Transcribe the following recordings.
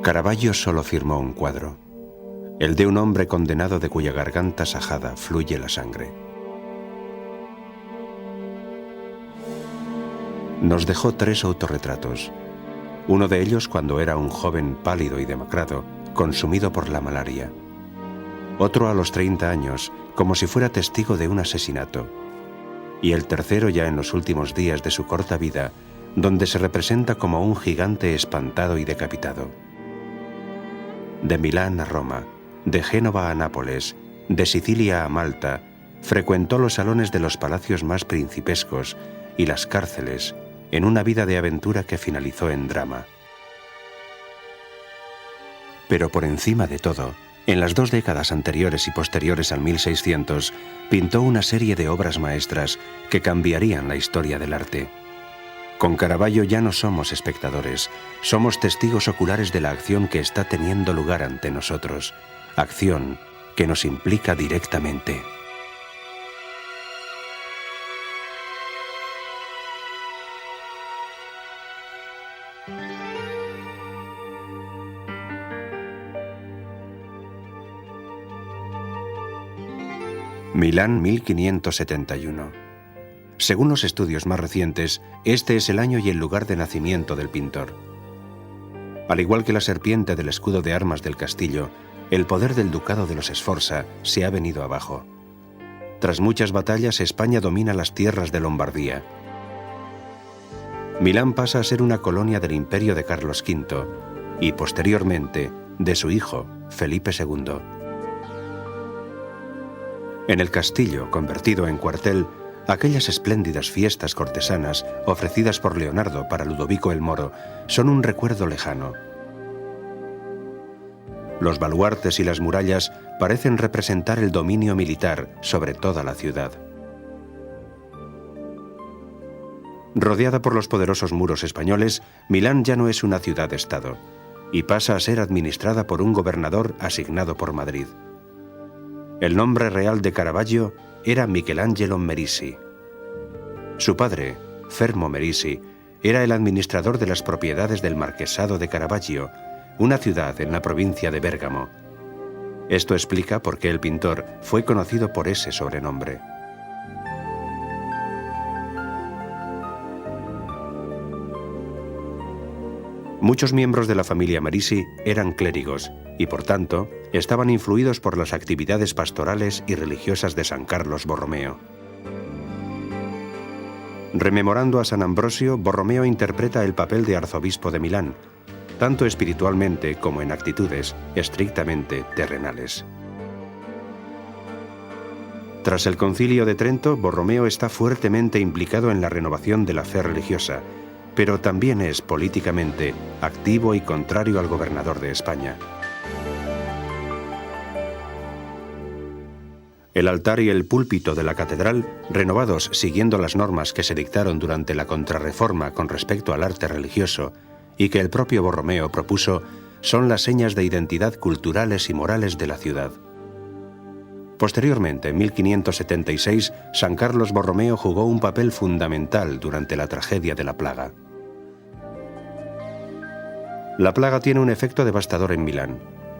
Caravaggio solo firmó un cuadro, el de un hombre condenado de cuya garganta sajada fluye la sangre. Nos dejó 3 autorretratos, uno de ellos cuando era un joven pálido y demacrado, consumido por la malaria. Otro a los 30 años, como si fuera testigo de un asesinato. Y el tercero ya en los últimos días de su corta vida, donde se representa como un gigante espantado y decapitado. De Milán a Roma, de Génova a Nápoles, de Sicilia a Malta, frecuentó los salones de los palacios más principescos y las cárceles, en una vida de aventura que finalizó en drama. Pero por encima de todo, en las 2 décadas anteriores y posteriores al 1600, pintó una serie de obras maestras que cambiarían la historia del arte. Con Caravaggio ya no somos espectadores, somos testigos oculares de la acción que está teniendo lugar ante nosotros, acción que nos implica directamente. Milán 1571. Según los estudios más recientes, este es el año y el lugar de nacimiento del pintor. Al igual que la serpiente del escudo de armas del castillo, el poder del ducado de los Sforza se ha venido abajo. Tras muchas batallas, España domina las tierras de Lombardía. Milán pasa a ser una colonia del imperio de Carlos V y, posteriormente, de su hijo, Felipe II. En el castillo, convertido en cuartel, aquellas espléndidas fiestas cortesanas ofrecidas por Leonardo para Ludovico el Moro son un recuerdo lejano. Los baluartes y las murallas parecen representar el dominio militar sobre toda la ciudad. Rodeada por los poderosos muros españoles, Milán ya no es una ciudad-estado y pasa a ser administrada por un gobernador asignado por Madrid. El nombre real de Caravaggio era Michelangelo Merisi. Su padre, Fermo Merisi, era el administrador de las propiedades del Marquesado de Caravaggio, una ciudad en la provincia de Bérgamo. Esto explica por qué el pintor fue conocido por ese sobrenombre. Muchos miembros de la familia Merisi eran clérigos y, por tanto, estaban influidos por las actividades pastorales y religiosas de San Carlos Borromeo. Rememorando a San Ambrosio, Borromeo interpreta el papel de arzobispo de Milán, tanto espiritualmente como en actitudes estrictamente terrenales. Tras el Concilio de Trento, Borromeo está fuertemente implicado en la renovación de la fe religiosa, pero también es políticamente activo y contrario al gobernador de España. El altar y el púlpito de la catedral, renovados siguiendo las normas que se dictaron durante la Contrarreforma con respecto al arte religioso y que el propio Borromeo propuso, son las señas de identidad culturales y morales de la ciudad. Posteriormente, en 1576, San Carlos Borromeo jugó un papel fundamental durante la tragedia de la plaga. La plaga tiene un efecto devastador en Milán.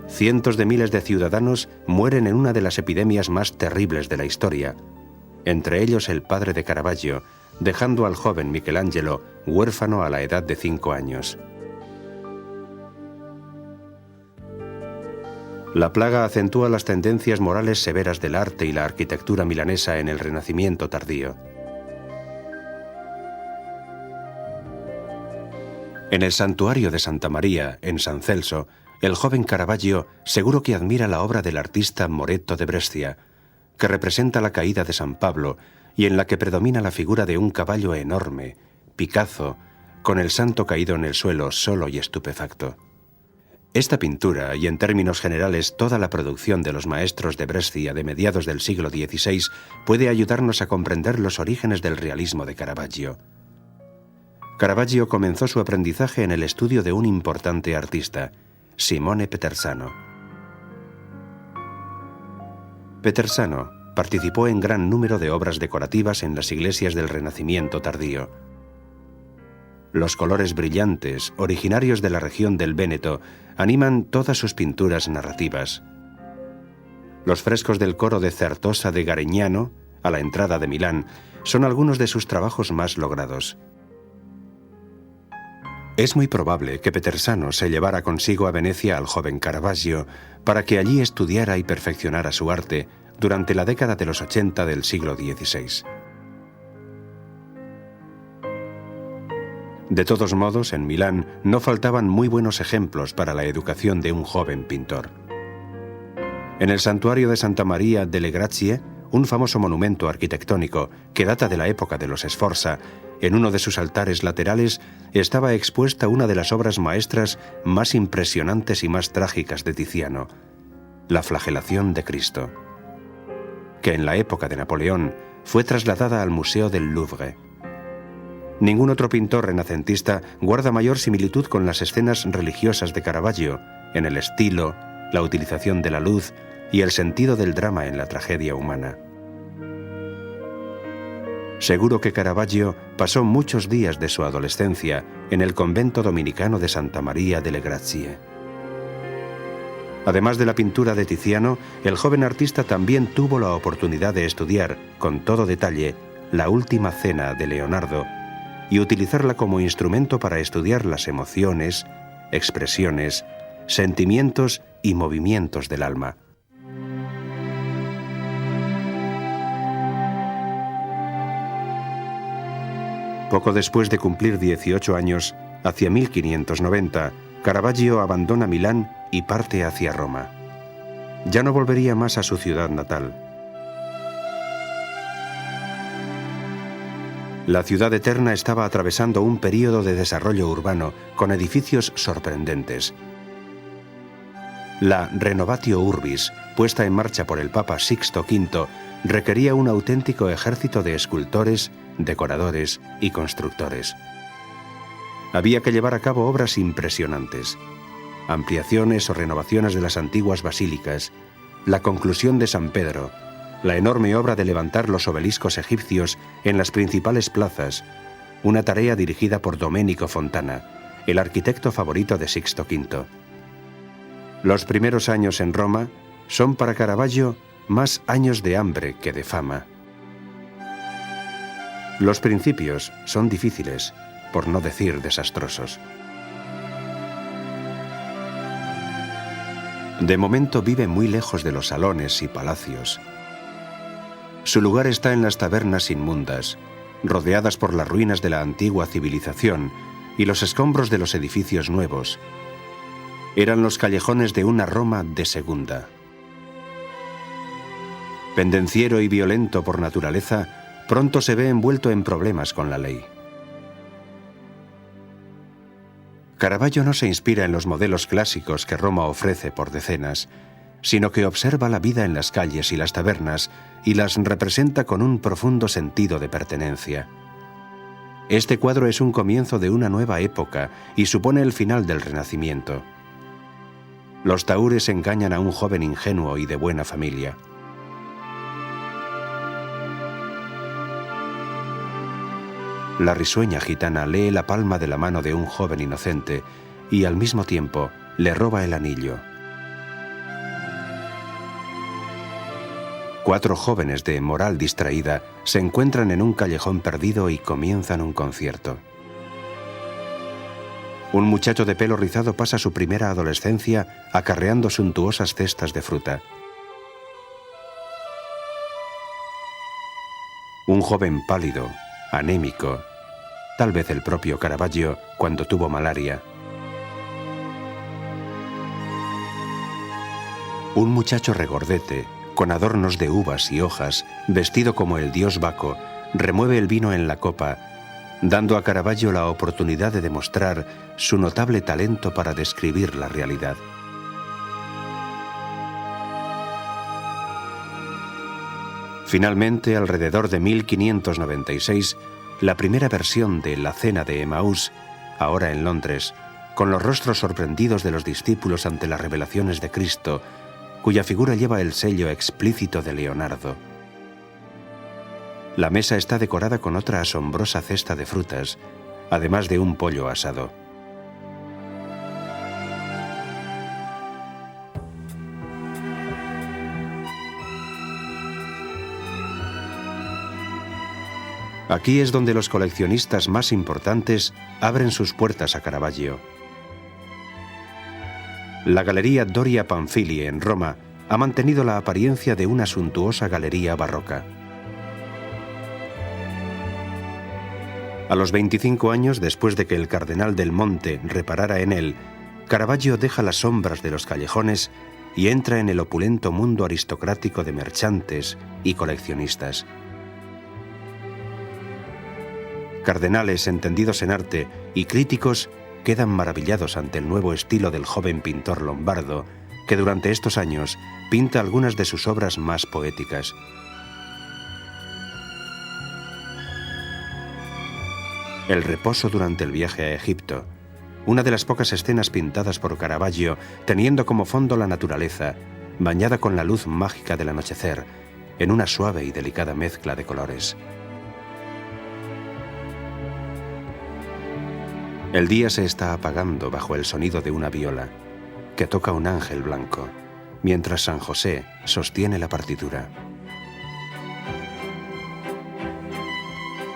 Cientos de miles de ciudadanos mueren en una de las epidemias más terribles de la historia, entre ellos el padre de Caravaggio, dejando al joven Michelangelo huérfano a la edad de 5 años. La plaga acentúa las tendencias morales severas del arte y la arquitectura milanesa en el Renacimiento tardío. En el santuario de Santa María, en San Celso, el joven Caravaggio seguro que admira la obra del artista Moretto de Brescia, que representa la caída de San Pablo y en la que predomina la figura de un caballo enorme, Picazo, con el santo caído en el suelo solo y estupefacto. Esta pintura, y en términos generales toda la producción de los maestros de Brescia de mediados del siglo XVI, puede ayudarnos a comprender los orígenes del realismo de Caravaggio. Caravaggio comenzó su aprendizaje en el estudio de un importante artista, Simone Petersano. Petersano participó en gran número de obras decorativas en las iglesias del Renacimiento tardío. Los colores brillantes, originarios de la región del Véneto, animan todas sus pinturas narrativas. Los frescos del coro de Certosa de Garignano, a la entrada de Milán, son algunos de sus trabajos más logrados. Es muy probable que Petersano se llevara consigo a Venecia al joven Caravaggio para que allí estudiara y perfeccionara su arte durante la década de los 80 del siglo XVI. De todos modos, en Milán no faltaban muy buenos ejemplos para la educación de un joven pintor. En el santuario de Santa Maria delle Grazie, un famoso monumento arquitectónico que data de la época de los Sforza, en uno de sus altares laterales estaba expuesta una de las obras maestras más impresionantes y más trágicas de Tiziano, la flagelación de Cristo, que en la época de Napoleón fue trasladada al Museo del Louvre. Ningún otro pintor renacentista guarda mayor similitud con las escenas religiosas de Caravaggio, en el estilo, la utilización de la luz y el sentido del drama en la tragedia humana. Seguro que Caravaggio pasó muchos días de su adolescencia en el convento dominicano de Santa Maria delle Grazie. Además de la pintura de Tiziano, el joven artista también tuvo la oportunidad de estudiar, con todo detalle, la Última Cena de Leonardo y utilizarla como instrumento para estudiar las emociones, expresiones, sentimientos y movimientos del alma. Poco después de cumplir 18 años, hacia 1590, Caravaggio abandona Milán y parte hacia Roma. Ya no volvería más a su ciudad natal. La ciudad eterna estaba atravesando un período de desarrollo urbano con edificios sorprendentes. La Renovatio Urbis, puesta en marcha por el Papa Sixto V, requería un auténtico ejército de escultores, decoradores y constructores. Había que llevar a cabo obras impresionantes, ampliaciones o renovaciones de las antiguas basílicas, la conclusión de San Pedro, la enorme obra de levantar los obeliscos egipcios en las principales plazas, una tarea dirigida por Domenico Fontana, el arquitecto favorito de Sixto V. Los primeros años en Roma son para Caravaggio más años de hambre que de fama. Los principios son difíciles, por no decir desastrosos. De momento vive muy lejos de los salones y palacios. Su lugar está en las tabernas inmundas, rodeadas por las ruinas de la antigua civilización y los escombros de los edificios nuevos. Eran los callejones de una Roma de segunda. Pendenciero y violento por naturaleza, pronto se ve envuelto en problemas con la ley. Caravaggio no se inspira en los modelos clásicos que Roma ofrece por decenas, sino que observa la vida en las calles y las tabernas y las representa con un profundo sentido de pertenencia. Este cuadro es un comienzo de una nueva época y supone el final del Renacimiento. Los tahúres engañan a un joven ingenuo y de buena familia. La risueña gitana lee la palma de la mano de un joven inocente y al mismo tiempo le roba el anillo. 4 jóvenes de moral distraída se encuentran en un callejón perdido y comienzan un concierto. Un muchacho de pelo rizado pasa su primera adolescencia acarreando suntuosas cestas de fruta. Un joven pálido, anémico, tal vez el propio Caravaggio cuando tuvo malaria. Un muchacho regordete, con adornos de uvas y hojas, vestido como el dios Baco, remueve el vino en la copa, dando a Caravaggio la oportunidad de demostrar su notable talento para describir la realidad. Finalmente, alrededor de 1596, la primera versión de La Cena de Emaús, ahora en Londres, con los rostros sorprendidos de los discípulos ante las revelaciones de Cristo, cuya figura lleva el sello explícito de Leonardo. La mesa está decorada con otra asombrosa cesta de frutas, además de un pollo asado. Aquí es donde los coleccionistas más importantes abren sus puertas a Caravaggio. La Galería Doria Pamphili en Roma ha mantenido la apariencia de una suntuosa galería barroca. A los 25 años, después de que el cardenal del Monte reparara en él, Caravaggio deja las sombras de los callejones y entra en el opulento mundo aristocrático de mercantes y coleccionistas. Cardenales entendidos en arte y críticos quedan maravillados ante el nuevo estilo del joven pintor lombardo, que durante estos años pinta algunas de sus obras más poéticas. El reposo durante el viaje a Egipto, una de las pocas escenas pintadas por Caravaggio teniendo como fondo la naturaleza, bañada con la luz mágica del anochecer, en una suave y delicada mezcla de colores. El día se está apagando bajo el sonido de una viola, que toca un ángel blanco, mientras San José sostiene la partitura.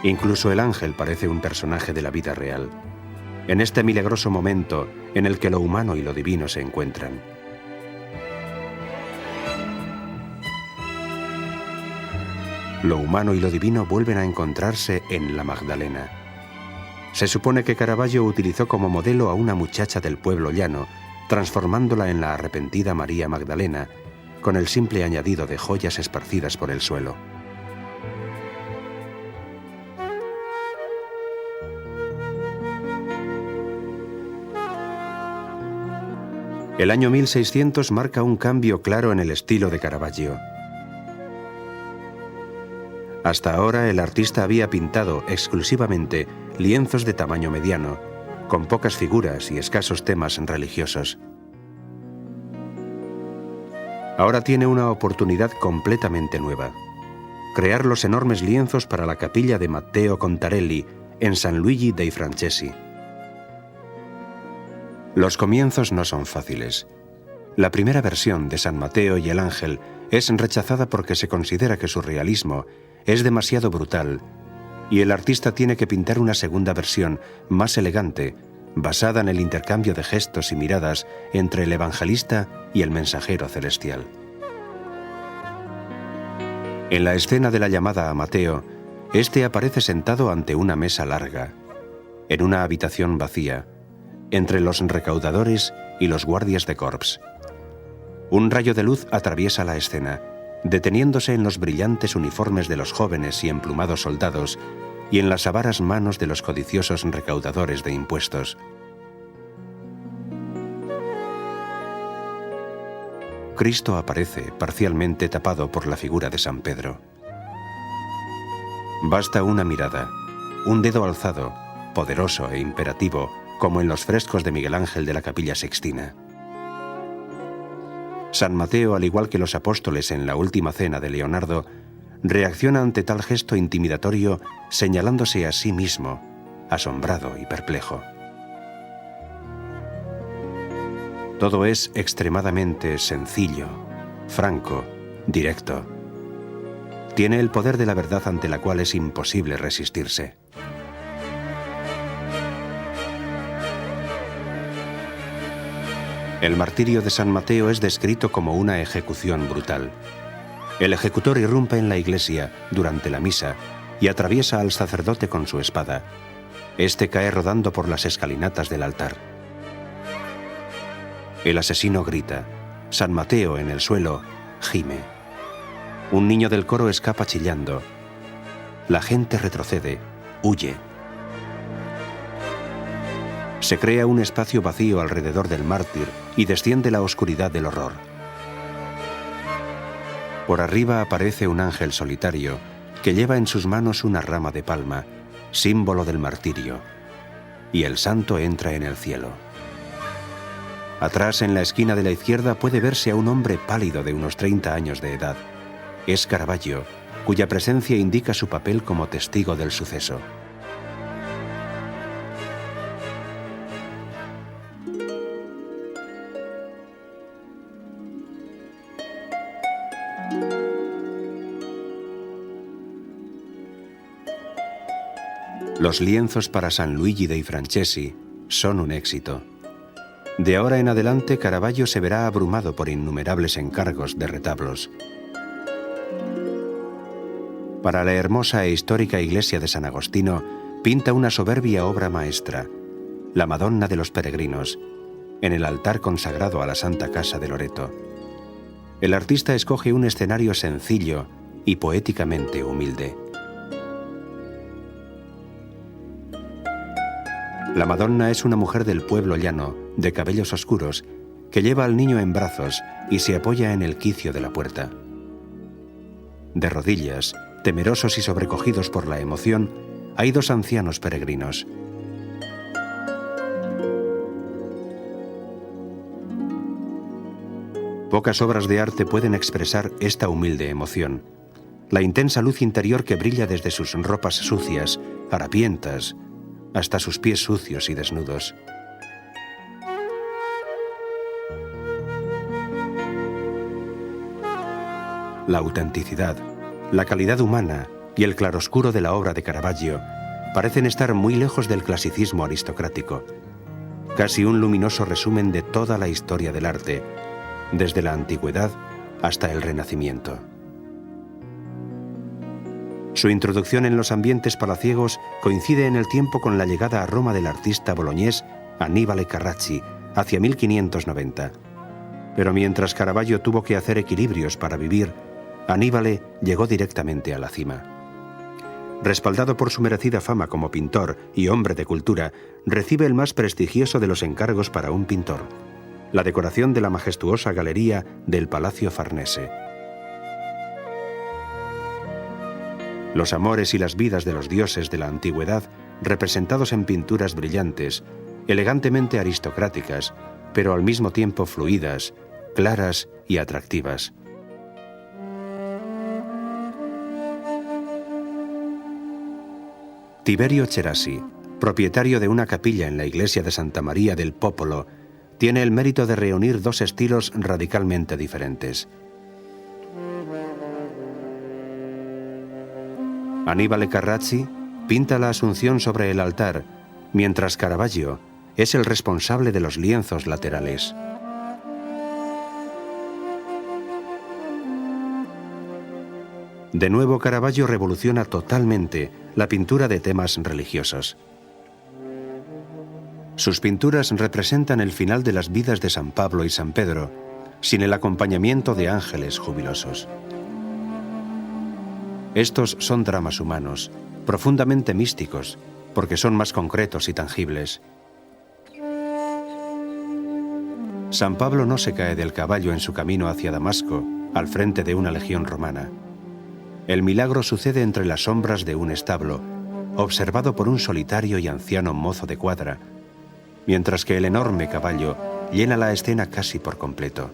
Incluso el ángel parece un personaje de la vida real, en este milagroso momento en el que lo humano y lo divino se encuentran. Lo humano y lo divino vuelven a encontrarse en la Magdalena. Se supone que Caravaggio utilizó como modelo a una muchacha del pueblo llano, transformándola en la arrepentida María Magdalena, con el simple añadido de joyas esparcidas por el suelo. El año 1600 marca un cambio claro en el estilo de Caravaggio. Hasta ahora el artista había pintado exclusivamente lienzos de tamaño mediano, con pocas figuras y escasos temas religiosos. Ahora tiene una oportunidad completamente nueva: crear los enormes lienzos para la capilla de Matteo Contarelli en San Luigi dei Francesi. Los comienzos no son fáciles. La primera versión de San Mateo y el Ángel es rechazada porque se considera que su realismo es demasiado brutal, y el artista tiene que pintar una segunda versión más elegante, basada en el intercambio de gestos y miradas entre el evangelista y el mensajero celestial. En la escena de la llamada a Mateo, este aparece sentado ante una mesa larga, en una habitación vacía, entre los recaudadores y los guardias de corps. Un rayo de luz atraviesa la escena, deteniéndose en los brillantes uniformes de los jóvenes y emplumados soldados y en las avaras manos de los codiciosos recaudadores de impuestos. Cristo aparece parcialmente tapado por la figura de San Pedro. Basta una mirada, un dedo alzado, poderoso e imperativo, como en los frescos de Miguel Ángel de la Capilla Sixtina. San Mateo, al igual que los apóstoles en la Última Cena de Leonardo, reacciona ante tal gesto intimidatorio señalándose a sí mismo, asombrado y perplejo. Todo es extremadamente sencillo, franco, directo. Tiene el poder de la verdad ante la cual es imposible resistirse. El martirio de San Mateo es descrito como una ejecución brutal. El ejecutor irrumpe en la iglesia durante la misa y atraviesa al sacerdote con su espada. Este cae rodando por las escalinatas del altar. El asesino grita. San Mateo, en el suelo, gime. Un niño del coro escapa chillando. La gente retrocede, huye. Se crea un espacio vacío alrededor del mártir y desciende la oscuridad del horror. Por arriba aparece un ángel solitario que lleva en sus manos una rama de palma, símbolo del martirio, y el santo entra en el cielo. Atrás, en la esquina de la izquierda, puede verse a un hombre pálido de unos 30 años de edad. Es Caravaggio, cuya presencia indica su papel como testigo del suceso. Los lienzos para San Luigi dei Francesi son un éxito. De ahora en adelante, Caravaggio se verá abrumado por innumerables encargos de retablos. Para la hermosa e histórica iglesia de San Agostino, pinta una soberbia obra maestra, la Madonna de los Peregrinos, en el altar consagrado a la Santa Casa de Loreto. El artista escoge un escenario sencillo y poéticamente humilde. La Madonna es una mujer del pueblo llano, de cabellos oscuros, que lleva al niño en brazos y se apoya en el quicio de la puerta. De rodillas, temerosos y sobrecogidos por la emoción, hay dos ancianos peregrinos. Pocas obras de arte pueden expresar esta humilde emoción, la intensa luz interior que brilla desde sus ropas sucias, harapientas, hasta sus pies sucios y desnudos. La autenticidad, la calidad humana y el claroscuro de la obra de Caravaggio parecen estar muy lejos del clasicismo aristocrático, casi un luminoso resumen de toda la historia del arte, desde la antigüedad hasta el Renacimiento. Su introducción en los ambientes palaciegos coincide en el tiempo con la llegada a Roma del artista boloñés Annibale Carracci, hacia 1590. Pero mientras Caravaggio tuvo que hacer equilibrios para vivir, Aníbale llegó directamente a la cima. Respaldado por su merecida fama como pintor y hombre de cultura, recibe el más prestigioso de los encargos para un pintor, la decoración de la majestuosa galería del Palacio Farnese. Los amores y las vidas de los dioses de la antigüedad, representados en pinturas brillantes, elegantemente aristocráticas, pero al mismo tiempo fluidas, claras y atractivas. Tiberio Cherasi, propietario de una capilla en la iglesia de Santa María del Popolo, tiene el mérito de reunir dos estilos radicalmente diferentes. Annibale Carracci pinta la Asunción sobre el altar, mientras Caravaggio es el responsable de los lienzos laterales. De nuevo, Caravaggio revoluciona totalmente la pintura de temas religiosos. Sus pinturas representan el final de las vidas de San Pablo y San Pedro, sin el acompañamiento de ángeles jubilosos. Estos son dramas humanos, profundamente místicos, porque son más concretos y tangibles. San Pablo no se cae del caballo en su camino hacia Damasco, al frente de una legión romana. El milagro sucede entre las sombras de un establo, observado por un solitario y anciano mozo de cuadra, mientras que el enorme caballo llena la escena casi por completo.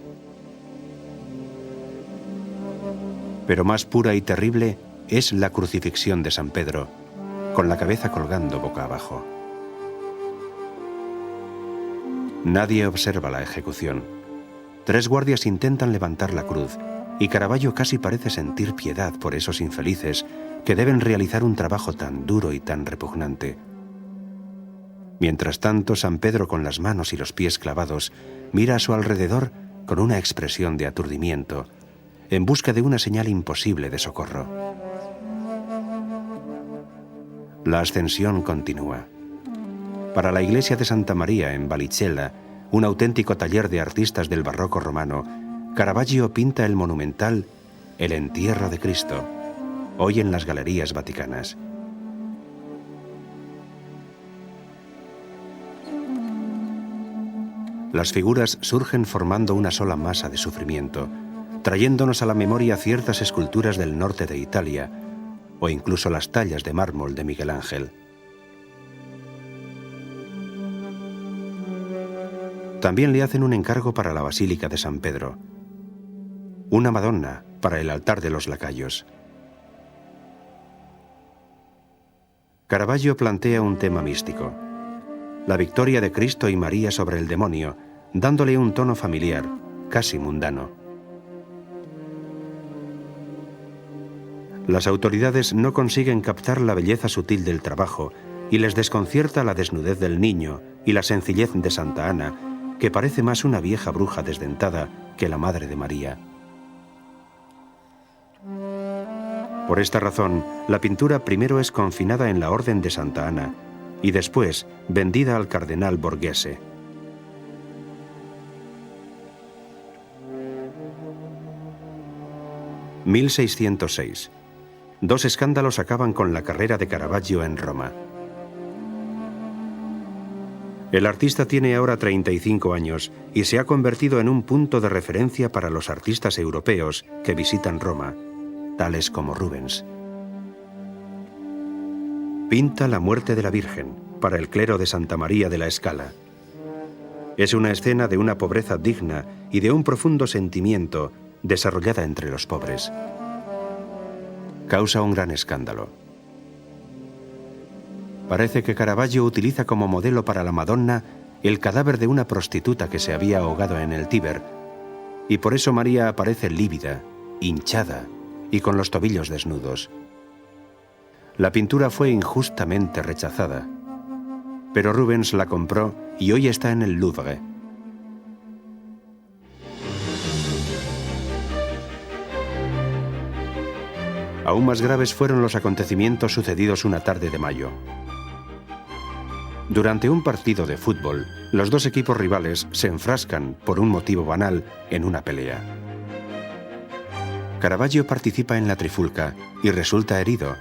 Pero más pura y terrible es la crucifixión de San Pedro, con la cabeza colgando boca abajo. Nadie observa la ejecución. 3 guardias intentan levantar la cruz, y Caravaggio casi parece sentir piedad por esos infelices que deben realizar un trabajo tan duro y tan repugnante. Mientras tanto, San Pedro, con las manos y los pies clavados, mira a su alrededor con una expresión de aturdimiento, en busca de una señal imposible de socorro. La ascensión continúa. Para la iglesia de Santa María en Vallicella, un auténtico taller de artistas del barroco romano, Caravaggio pinta el monumental El entierro de Cristo, hoy en las galerías vaticanas. Las figuras surgen formando una sola masa de sufrimiento, trayéndonos a la memoria ciertas esculturas del norte de Italia, o incluso las tallas de mármol de Miguel Ángel. También le hacen un encargo para la Basílica de San Pedro, una Madonna para el altar de los lacayos. Caravaggio plantea un tema místico, la victoria de Cristo y María sobre el demonio, dándole un tono familiar, casi mundano. Las autoridades no consiguen captar la belleza sutil del trabajo y les desconcierta la desnudez del niño y la sencillez de Santa Ana, que parece más una vieja bruja desdentada que la Madre de María. Por esta razón, la pintura primero es confinada en la Orden de Santa Ana y después vendida al cardenal Borghese. (1606). Dos escándalos acaban con la carrera de Caravaggio en Roma. El artista tiene ahora 35 años y se ha convertido en un punto de referencia para los artistas europeos que visitan Roma, tales como Rubens. Pinta la muerte de la Virgen para el clero de Santa María de la Scala. Es una escena de una pobreza digna y de un profundo sentimiento desarrollada entre los pobres. Causa un gran escándalo. Parece que Caravaggio utiliza como modelo para la Madonna el cadáver de una prostituta que se había ahogado en el Tíber, y por eso María aparece lívida, hinchada y con los tobillos desnudos. La pintura fue injustamente rechazada, pero Rubens la compró y hoy está en el Louvre. Aún más graves fueron los acontecimientos sucedidos una tarde de mayo. Durante un partido de fútbol, los dos equipos rivales se enfrascan, por un motivo banal, en una pelea. Caravaggio participa en la trifulca y resulta herido,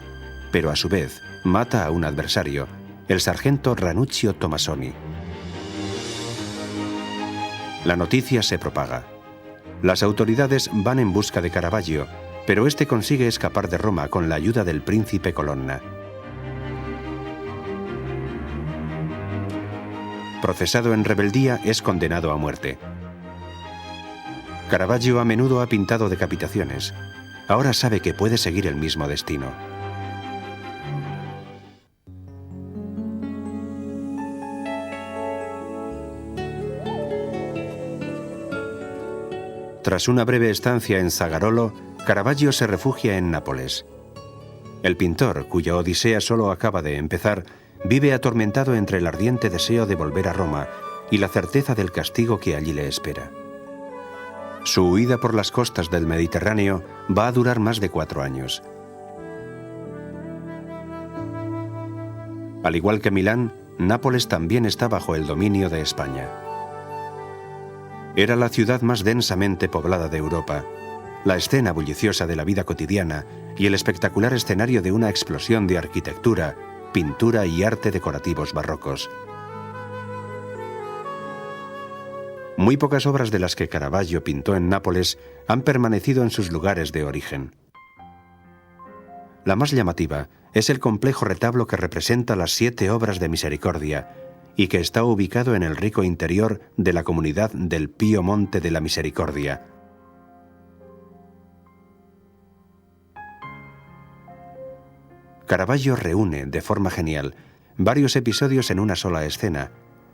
pero a su vez mata a un adversario, el sargento Ranuccio Tomasoni. La noticia se propaga. Las autoridades van en busca de Caravaggio, pero este consigue escapar de Roma con la ayuda del príncipe Colonna. Procesado en rebeldía, es condenado a muerte. Caravaggio a menudo ha pintado decapitaciones. Ahora sabe que puede seguir el mismo destino. Tras una breve estancia en Zagarolo, Caravaggio se refugia en Nápoles. El pintor, cuya odisea solo acaba de empezar, vive atormentado entre el ardiente deseo de volver a Roma y la certeza del castigo que allí le espera. Su huida por las costas del Mediterráneo va a durar más de 4 años. Al igual que Milán, Nápoles también está bajo el dominio de España. Era la ciudad más densamente poblada de Europa, la escena bulliciosa de la vida cotidiana y el espectacular escenario de una explosión de arquitectura, pintura y arte decorativos barrocos. Muy pocas obras de las que Caravaggio pintó en Nápoles han permanecido en sus lugares de origen. La más llamativa es el complejo retablo que representa las 7 obras de misericordia y que está ubicado en el rico interior de la comunidad del Pío Monte de la Misericordia. Caravaggio reúne, de forma genial, varios episodios en una sola escena,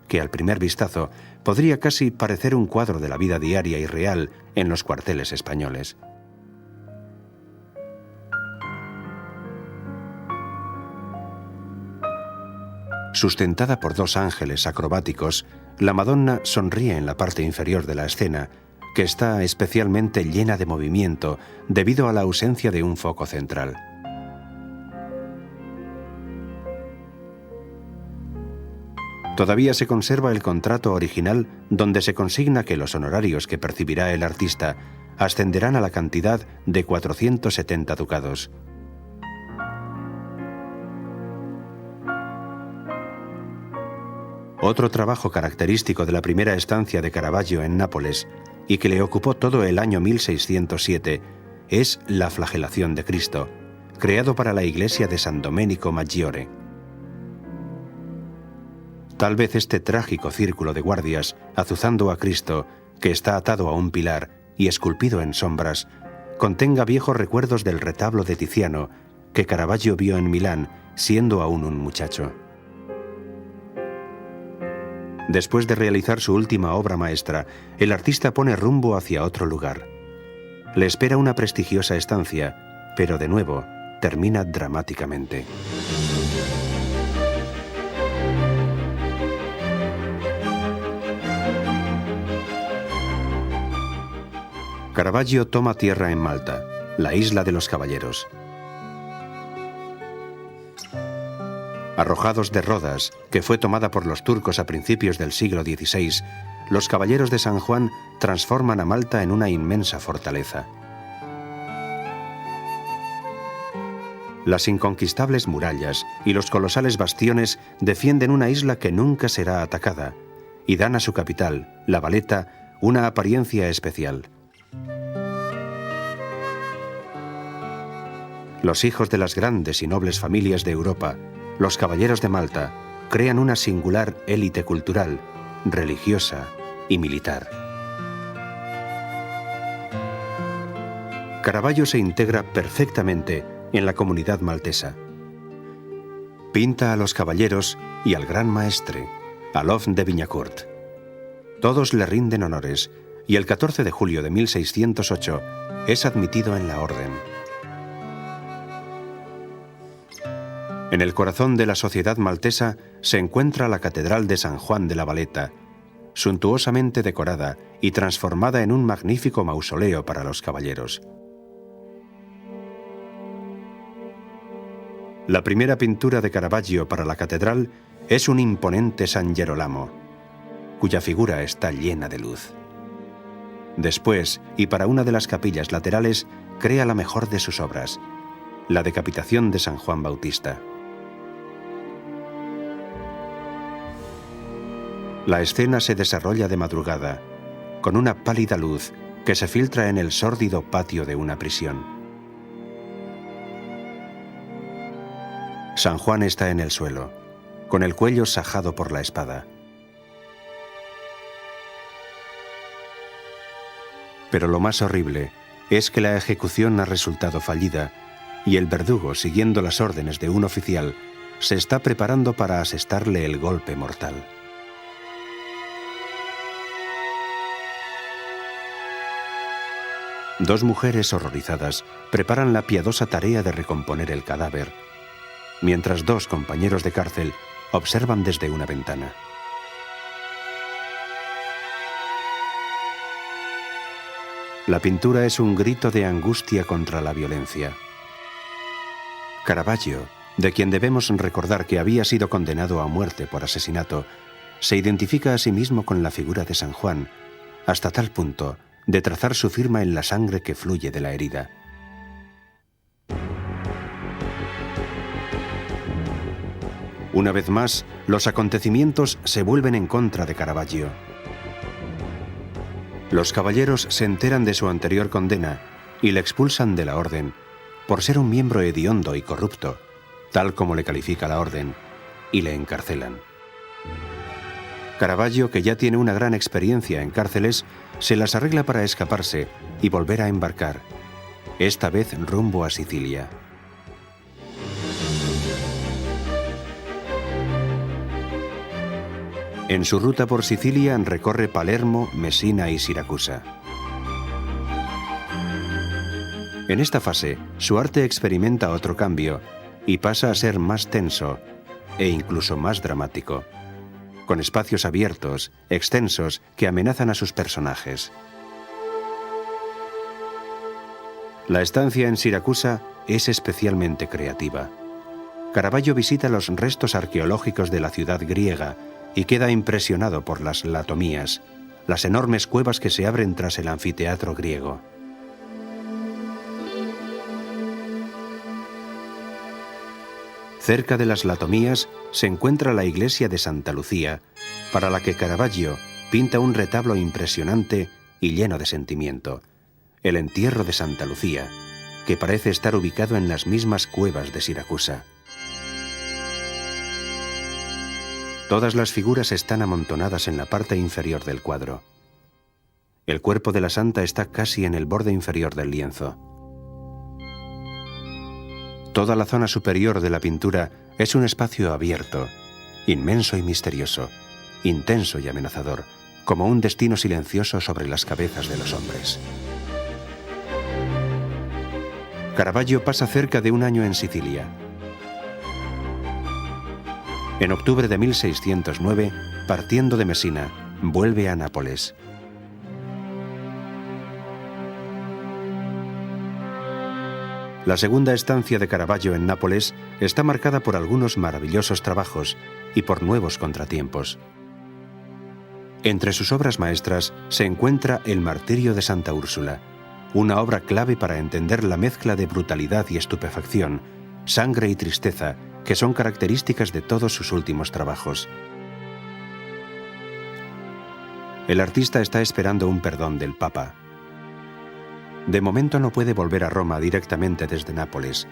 que al primer vistazo podría casi parecer un cuadro de la vida diaria y real en los cuarteles españoles. Sustentada por 2 ángeles acrobáticos, la Madonna sonríe en la parte inferior de la escena, que está especialmente llena de movimiento debido a la ausencia de un foco central. Todavía se conserva el contrato original donde se consigna que los honorarios que percibirá el artista ascenderán a la cantidad de 470 ducados. Otro trabajo característico de la primera estancia de Caravaggio en Nápoles, y que le ocupó todo el año 1607, es La flagelación de Cristo, creado para la iglesia de San Domenico Maggiore. Tal vez este trágico círculo de guardias, azuzando a Cristo, que está atado a un pilar y esculpido en sombras, contenga viejos recuerdos del retablo de Tiziano, que Caravaggio vio en Milán, siendo aún un muchacho. Después de realizar su última obra maestra, el artista pone rumbo hacia otro lugar. Le espera una prestigiosa estancia, pero de nuevo termina dramáticamente. Caravaggio toma tierra en Malta, la isla de los caballeros. Arrojados de Rodas, que fue tomada por los turcos a principios del siglo XVI, los caballeros de San Juan transforman a Malta en una inmensa fortaleza. Las inconquistables murallas y los colosales bastiones defienden una isla que nunca será atacada y dan a su capital, La Valeta, una apariencia especial. Los hijos de las grandes y nobles familias de Europa, los caballeros de Malta, crean una singular élite cultural, religiosa y militar. Caravaggio se integra perfectamente en la comunidad maltesa. Pinta a los caballeros y al gran maestre, Alof de Viñacourt. Todos le rinden honores y el 14 de julio de 1608 es admitido en la orden. En el corazón de la sociedad maltesa se encuentra la Catedral de San Juan de la Valeta, suntuosamente decorada y transformada en un magnífico mausoleo para los caballeros. La primera pintura de Caravaggio para la catedral es un imponente San Gerolamo, cuya figura está llena de luz. Después, y para una de las capillas laterales, crea la mejor de sus obras, la decapitación de San Juan Bautista. La escena se desarrolla de madrugada, con una pálida luz que se filtra en el sórdido patio de una prisión. San Juan está en el suelo, con el cuello sajado por la espada. Pero lo más horrible es que la ejecución ha resultado fallida y el verdugo, siguiendo las órdenes de un oficial, se está preparando para asestarle el golpe mortal. Dos mujeres horrorizadas preparan la piadosa tarea de recomponer el cadáver, mientras dos compañeros de cárcel observan desde una ventana. La pintura es un grito de angustia contra la violencia. Caravaggio, de quien debemos recordar que había sido condenado a muerte por asesinato, se identifica a sí mismo con la figura de San Juan, hasta tal punto de trazar su firma en la sangre que fluye de la herida. Una vez más, los acontecimientos se vuelven en contra de Caravaggio. Los caballeros se enteran de su anterior condena y le expulsan de la orden por ser un miembro hediondo y corrupto, tal como le califica la orden, y le encarcelan. Caravaggio, que ya tiene una gran experiencia en cárceles, se las arregla para escaparse y volver a embarcar, esta vez rumbo a Sicilia. En su ruta por Sicilia recorre Palermo, Mesina y Siracusa. En esta fase, su arte experimenta otro cambio y pasa a ser más tenso e incluso más dramático, con espacios abiertos, extensos, que amenazan a sus personajes. La estancia en Siracusa es especialmente creativa. Caravaggio visita los restos arqueológicos de la ciudad griega y queda impresionado por las latomías, las enormes cuevas que se abren tras el anfiteatro griego. Cerca de las latomías se encuentra la iglesia de Santa Lucía, para la que Caravaggio pinta un retablo impresionante y lleno de sentimiento, el entierro de Santa Lucía, que parece estar ubicado en las mismas cuevas de Siracusa. Todas las figuras están amontonadas en la parte inferior del cuadro. El cuerpo de la santa está casi en el borde inferior del lienzo. Toda la zona superior de la pintura es un espacio abierto, inmenso y misterioso, intenso y amenazador, como un destino silencioso sobre las cabezas de los hombres. Caravaggio pasa cerca de un año en Sicilia. En octubre de 1609, partiendo de Mesina, vuelve a Nápoles. La segunda estancia de Caravaggio en Nápoles está marcada por algunos maravillosos trabajos y por nuevos contratiempos. Entre sus obras maestras se encuentra El martirio de Santa Úrsula, una obra clave para entender la mezcla de brutalidad y estupefacción, sangre y tristeza que son características de todos sus últimos trabajos. El artista está esperando un perdón del Papa. De momento no puede volver a Roma directamente desde Nápoles.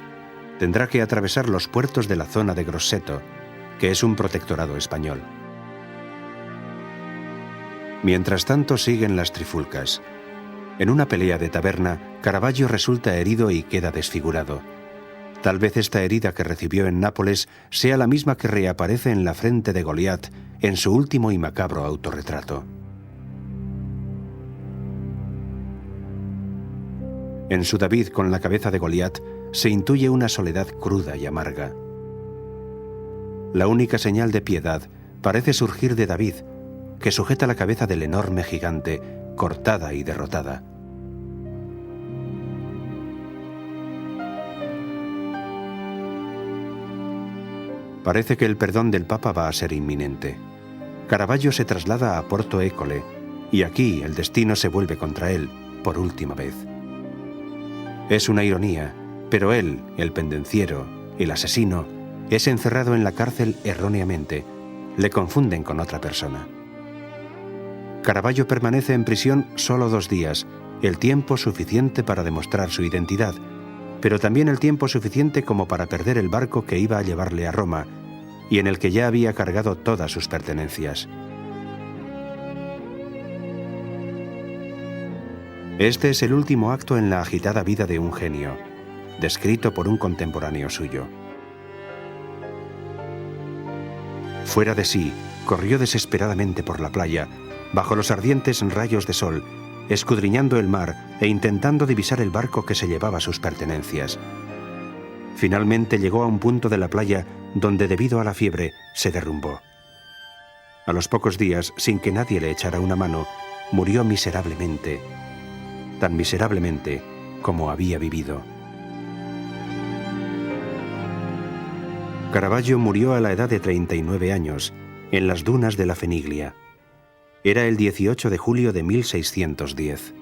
Tendrá que atravesar los puertos de la zona de Grosseto, que es un protectorado español. Mientras tanto siguen las trifulcas. En una pelea de taberna, Caravaggio resulta herido y queda desfigurado. Tal vez esta herida que recibió en Nápoles sea la misma que reaparece en la frente de Goliat en su último y macabro autorretrato. En su David con la cabeza de Goliat se intuye una soledad cruda y amarga. La única señal de piedad parece surgir de David, que sujeta la cabeza del enorme gigante, cortada y derrotada. Parece que el perdón del Papa va a ser inminente. Caravaggio se traslada a Porto École, y aquí el destino se vuelve contra él, por última vez. Es una ironía, pero él, el pendenciero, el asesino, es encerrado en la cárcel erróneamente. Le confunden con otra persona. Caravaggio permanece en prisión solo 2 días, el tiempo suficiente para demostrar su identidad, pero también el tiempo suficiente como para perder el barco que iba a llevarle a Roma y en el que ya había cargado todas sus pertenencias. Este es el último acto en la agitada vida de un genio, descrito por un contemporáneo suyo. Fuera de sí, corrió desesperadamente por la playa, bajo los ardientes rayos de sol, escudriñando el mar e intentando divisar el barco que se llevaba sus pertenencias. Finalmente llegó a un punto de la playa donde, debido a la fiebre, se derrumbó. A los pocos días, sin que nadie le echara una mano, murió miserablemente, tan miserablemente como había vivido. Caravaggio murió a la edad de 39 años, en las dunas de la Feniglia. Era el 18 de julio de 1610.